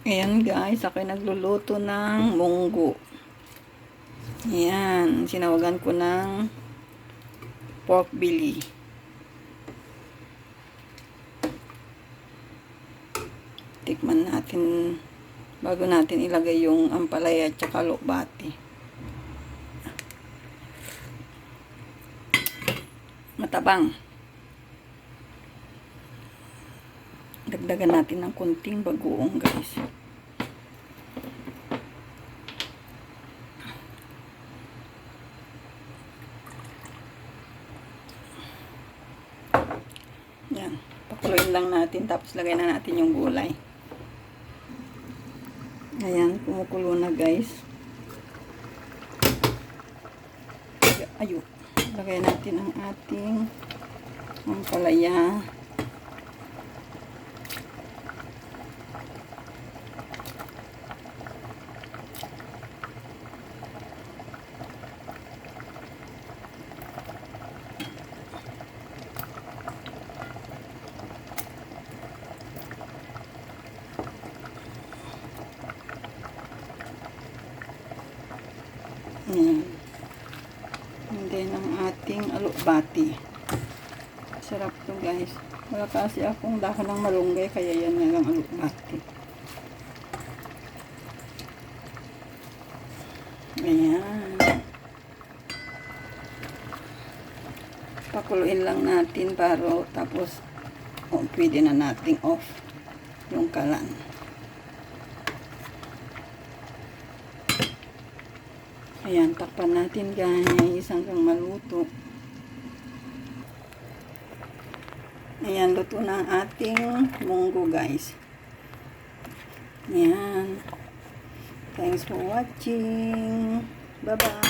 Ayan guys, ako nagluluto ng munggo. Ayan, sinawagan ko ng pork belly. Tikman natin bago natin ilagay yung ampalaya at saka lokbati. Matabang. Dagdagan natin ng kunting bagoong guys. Yan. Pakuluin lang natin tapos lagay na natin yung gulay. Ayan, kumukulo na guys. Ayo. Lagay natin ang ating ampalaya. Ayan. And then, ang ating alokbati. Sarap to guys. Wala kasi akong dahon ng malunggay, kaya yan na lang alokbati. Ayan. Pakuluin lang natin tapos pwede na nating off yung kalan. Ayan, takpan natin guys hanggang maluto. Ayan, luto na ang ating munggo guys. Ayan. Thanks for watching. Bye-bye.